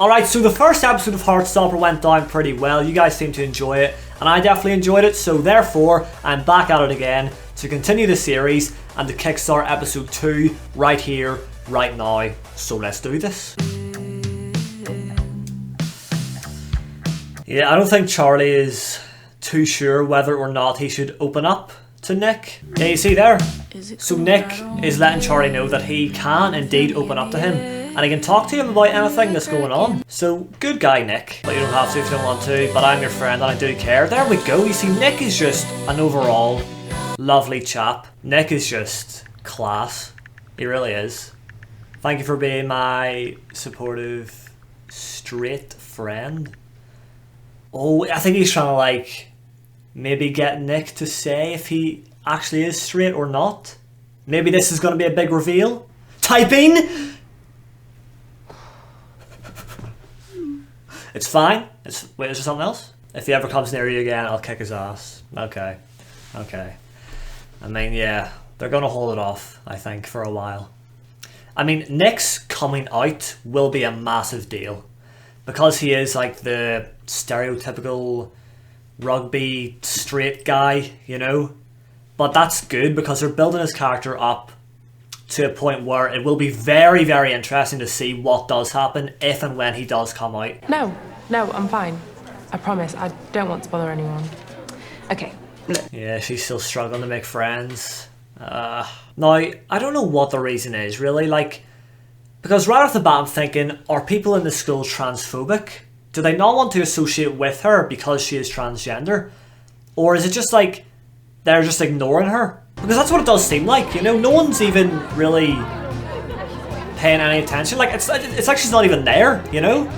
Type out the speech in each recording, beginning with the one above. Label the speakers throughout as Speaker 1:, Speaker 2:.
Speaker 1: Alright, so the first episode of Heartstopper went down pretty well. You guys seem to enjoy it, and I definitely enjoyed it, so therefore I'm back at it again to continue the series and to kickstart episode 2 right here, right now. So let's do this. Yeah, I don't think Charlie is too sure whether or not he should open up to Nick. Yeah, you see there? So Nick is letting Charlie know that he can indeed open up to him, and he can talk to him about anything that's going on. So, good guy Nick. But you don't have to if you don't want to, but I'm your friend and I do care. There we go. You see, Nick is just an overall lovely chap. Nick is just class. He really is. Thank you for being my supportive, straight friend. Oh, I think he's trying to like maybe get Nick to say if he actually is straight or not. Maybe this is going to be a big reveal. Typing! It's fine. Wait, is there something else? If he ever comes near you again, I'll kick his ass. Okay. Okay. I mean, yeah, they're going to hold it off, I think, for a while. I mean, Nick's coming out will be a massive deal. Because he is like the stereotypical rugby straight guy, you know? But that's good because they're building his character up to a point where it will be very, very interesting to see what does happen if and when he does come out.
Speaker 2: No, I'm fine. I promise, I don't want to bother anyone. Okay.
Speaker 1: Yeah, she's still struggling to make friends. Now, I don't know what the reason is, really. Like, because right off the bat I'm thinking, are people in the school transphobic? Do they not want to associate with her because she is transgender? Or is it just like, they're just ignoring her? Because that's what it does seem like, you know? No one's even really paying any attention. Like, it's like she's not even there, you know?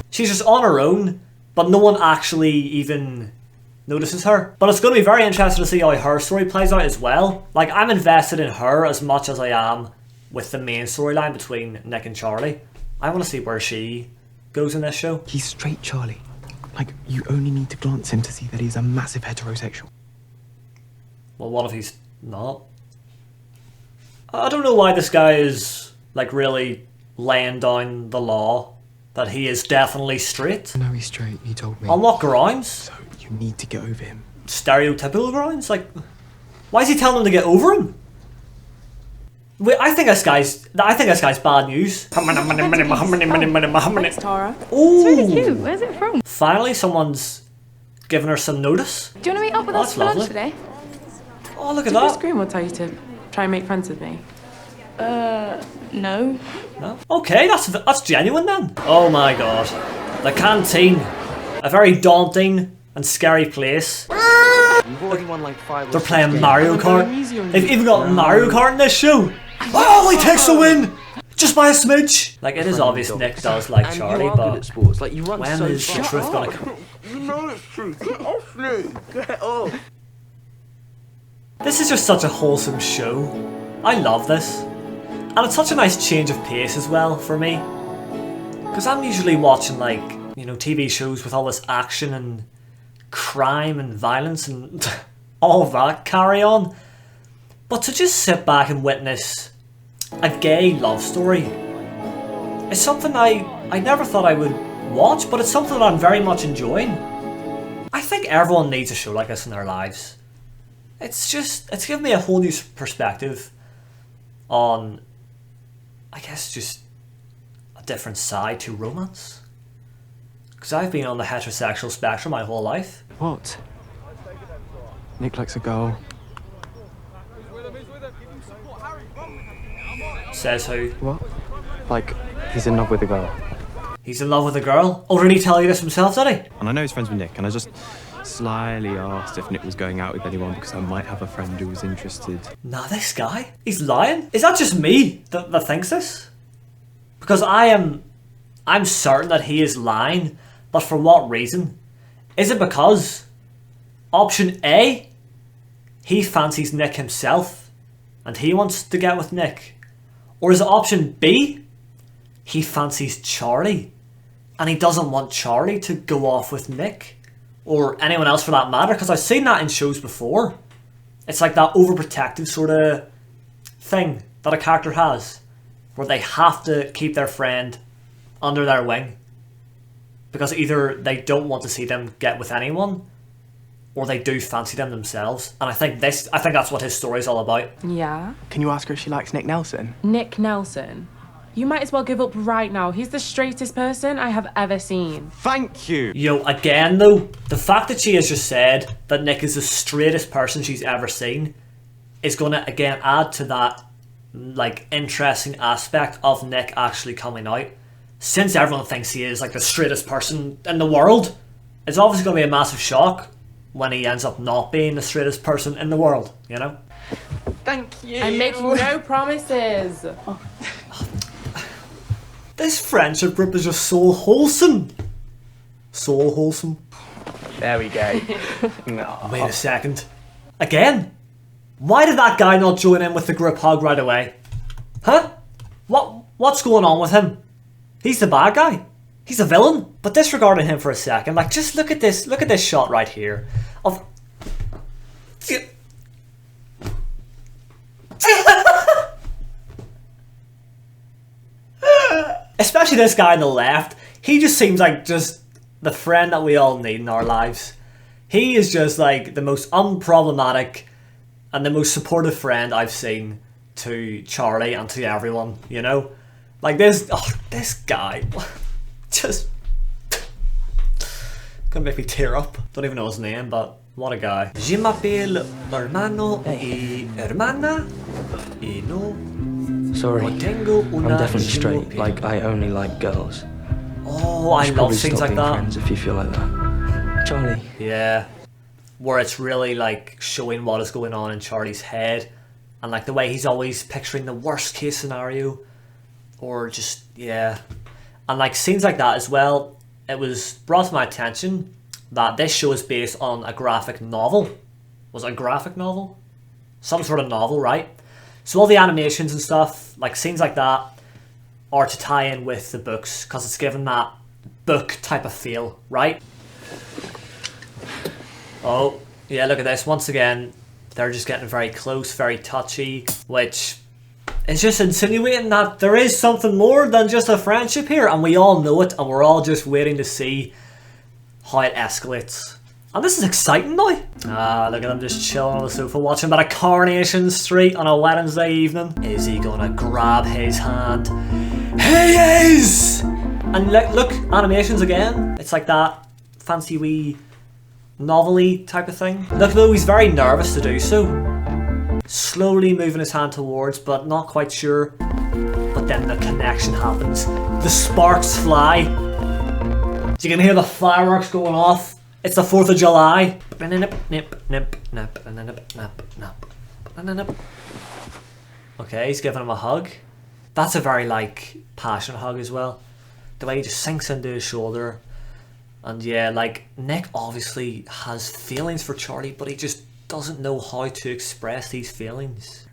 Speaker 1: She's just on her own, but no one actually even notices her. But it's going to be very interesting to see how her story plays out as well. Like, I'm invested in her as much as I am with the main storyline between Nick and Charlie. I want to see where she goes in this show.
Speaker 3: He's straight, Charlie. Like, you only need to glance him to see that he's a massive heterosexual.
Speaker 1: Well, what if he's not? I don't know why this guy is, like, really laying down the law that he is definitely straight.
Speaker 3: No, he's straight, he told me.
Speaker 1: On what grounds?
Speaker 3: So, you need to get over him.
Speaker 1: Stereotypical grounds? Like, why is he telling him to get over him? Wait, I think this guy's bad news.
Speaker 2: Thanks, Tara.
Speaker 1: Ooh.
Speaker 2: It's really cute. Where's it from?
Speaker 1: Finally, someone's giving her some notice.
Speaker 2: Do you want to meet up with us for lunch today?
Speaker 1: Oh, look at
Speaker 2: Did Chris
Speaker 1: that.
Speaker 2: Greenwood tell you to try and make friends with me? No.
Speaker 1: No? Okay, that's genuine then. Oh my god. The canteen. A very daunting and scary place. They're playing Mario Kart. They've even got Mario Kart in this show. Oh, he takes the win! Just by a smidge. Like, it is obvious Nick does like Charlie, but when is the truth gonna come?
Speaker 4: You know it's true. Get off me. Get off.
Speaker 1: This is just such a wholesome show. I love this. And it's such a nice change of pace as well for me. Because I'm usually watching, like, you know, TV shows with all this action and crime and violence and all of that carry on. But to just sit back and witness a gay love story is something I never thought I would watch, but it's something that I'm very much enjoying. I think everyone needs a show like this in their lives. It's given me a whole new perspective on, I guess, just a different side to romance. Because I've been on the heterosexual spectrum my whole life.
Speaker 3: What? Nick likes a girl.
Speaker 1: Says who?
Speaker 3: What? Like, he's in love with a girl.
Speaker 1: He's in love with a girl? Oh, did he tell you this himself, did he?
Speaker 3: And I know he's friends with Nick, and I just slyly asked if Nick was going out with anyone because I might have a friend who was interested.
Speaker 1: Nah, this guy? He's lying? Is that just me that thinks this? Because I'm certain that he is lying, but for what reason? Is it because option A, he fancies Nick himself and he wants to get with Nick? Or is it option B, he fancies Charlie and he doesn't want Charlie to go off with Nick? Or anyone else for that matter, because I've seen that in shows before. It's like that overprotective sort of thing that a character has, where they have to keep their friend under their wing. Because either they don't want to see them get with anyone, or they do fancy them themselves. And I think that's what his story is all about.
Speaker 2: Yeah?
Speaker 5: Can you ask her if she likes Nick Nelson?
Speaker 2: Nick Nelson? You might as well give up right now. He's the straightest person I have ever seen.
Speaker 5: Thank you!
Speaker 1: Yo, again though, the fact that she has just said that Nick is the straightest person she's ever seen is gonna again add to that like interesting aspect of Nick actually coming out. Since everyone thinks he is like the straightest person in the world, it's obviously gonna be a massive shock when he ends up not being the straightest person in the world, you know?
Speaker 5: Thank you!
Speaker 2: I make no promises.
Speaker 1: This friendship group is just so wholesome. So wholesome.
Speaker 5: There we go. No.
Speaker 1: Wait a second. Again? Why did that guy not join in with the group hug right away? Huh? What's going on with him? He's the bad guy. He's a villain. But disregarding him for a second, like just look at this shot right here of especially this guy on the left. He just seems like just the friend that we all need in our lives. He is just like the most unproblematic and the most supportive friend I've seen to Charlie and to everyone, you know? Like this guy just gonna make me tear up. Don't even know his name, but what a guy. Je m'appelle hermano y hermana y no.
Speaker 6: Sorry,
Speaker 1: tengo una
Speaker 6: I'm definitely straight.
Speaker 1: opinion.
Speaker 6: Like, I only like girls.
Speaker 1: Oh, I
Speaker 6: should
Speaker 1: love
Speaker 6: probably
Speaker 1: things
Speaker 6: stop
Speaker 1: like
Speaker 6: being
Speaker 1: that.
Speaker 6: friends if you feel like that. Charlie.
Speaker 1: Yeah. Where it's really like showing what is going on in Charlie's head and like the way he's always picturing the worst case scenario or just, yeah. And like scenes like that as well, it was brought to my attention that this show is based on a graphic novel. Was it a graphic novel? Some sort of novel, right? So all the animations and stuff, like scenes like that, are to tie in with the books because it's given that book type of feel, right? Oh, yeah, look at this. Once again, they're just getting very close, very touchy, which is just insinuating that there is something more than just a friendship here, and we all know it, and we're all just waiting to see how it escalates. And this is exciting now. Ah, look at them just chilling on the sofa watching about a Coronation Street on a Wednesday evening. Is he gonna grab his hand? He is! And look, animations again. It's like that fancy wee novel-y type of thing. Look though, he's very nervous to do so. Slowly moving his hand towards, but not quite sure. But then the connection happens. The sparks fly. You can hear the fireworks going off. It's the 4th of July. Okay, he's giving him a hug. That's a very like passionate hug as well. The way he just sinks into his shoulder. And yeah, like Nick obviously has feelings for Charlie, but he just doesn't know how to express these feelings.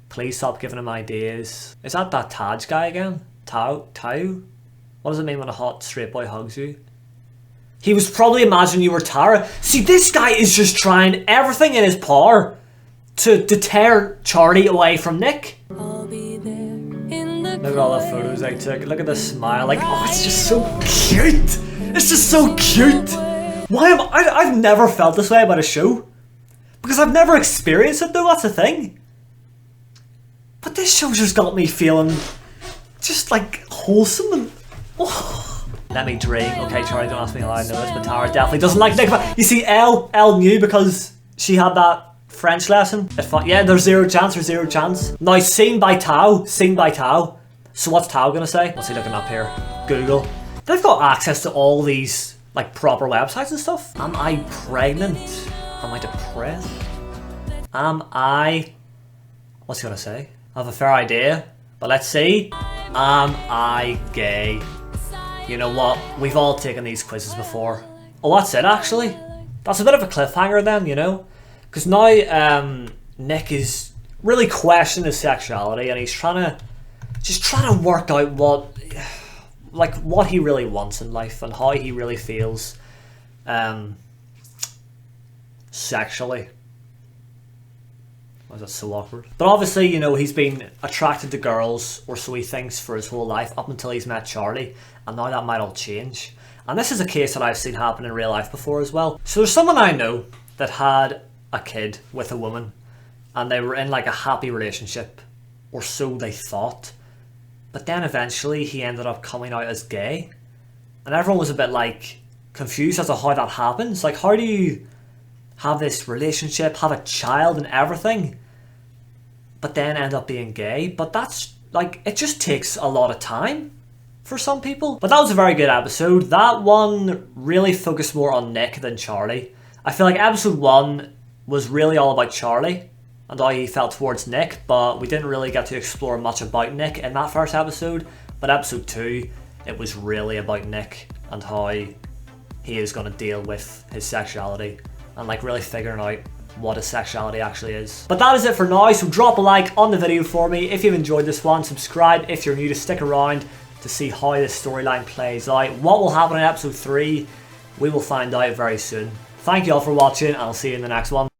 Speaker 1: Please stop giving him ideas. Is that Taj guy again? Tao? What does it mean when a hot straight boy hugs you? He was probably imagining you were Tara. See, this guy is just trying everything in his power to deter Charlie away from Nick. Look at all the photos I took. Look at the smile. Like, oh, it's just so cute. It's just so cute. Why am I've never felt this way about a show. Because I've never experienced it though, that's the thing. But this show just got me feeling just like wholesome and... Oh. Let me dream. Okay, Charlie, don't ask me how I know this, but Tara definitely doesn't like Nick. But you see, Elle knew because she had that French lesson. Yeah, there's zero chance. Now, seen by Tao. So what's Tao gonna say? What's he looking up here? Google. They've got access to all these like proper websites and stuff. Am I pregnant? Am I depressed? Am I... What's he gonna say? I have a fair idea, but let's see. Am I gay? You know what? We've all taken these quizzes before. Oh, that's it actually. That's a bit of a cliffhanger then, you know? Because now Nick is really questioning his sexuality and he's trying to work out what he really wants in life and how he really feels sexually. Oh, that's so awkward. But obviously, you know, he's been attracted to girls, or so he thinks, for his whole life, up until he's met Charlie, and now that might all change. And this is a case that I've seen happen in real life before as well. So there's someone I know that had a kid with a woman, and they were in like a happy relationship, or so they thought. But then eventually he ended up coming out as gay, and everyone was a bit like confused as to how that happens. Like, how do you have this relationship, have a child and everything, but then end up being gay? But that's like, it just takes a lot of time for some people. But that was a very good episode. That one really focused more on Nick than Charlie. I feel like episode 1 was really all about Charlie and how he felt towards Nick, but we didn't really get to explore much about Nick in that first episode. But episode 2, it was really about Nick and how he is going to deal with his sexuality and like really figuring out what his sexuality actually is. But that is it for now, so drop a like on the video for me if you've enjoyed this one. Subscribe if you're new to stick around to see how this storyline plays out. What will happen in episode 3, we will find out very soon. Thank you all for watching, and I'll see you in the next one.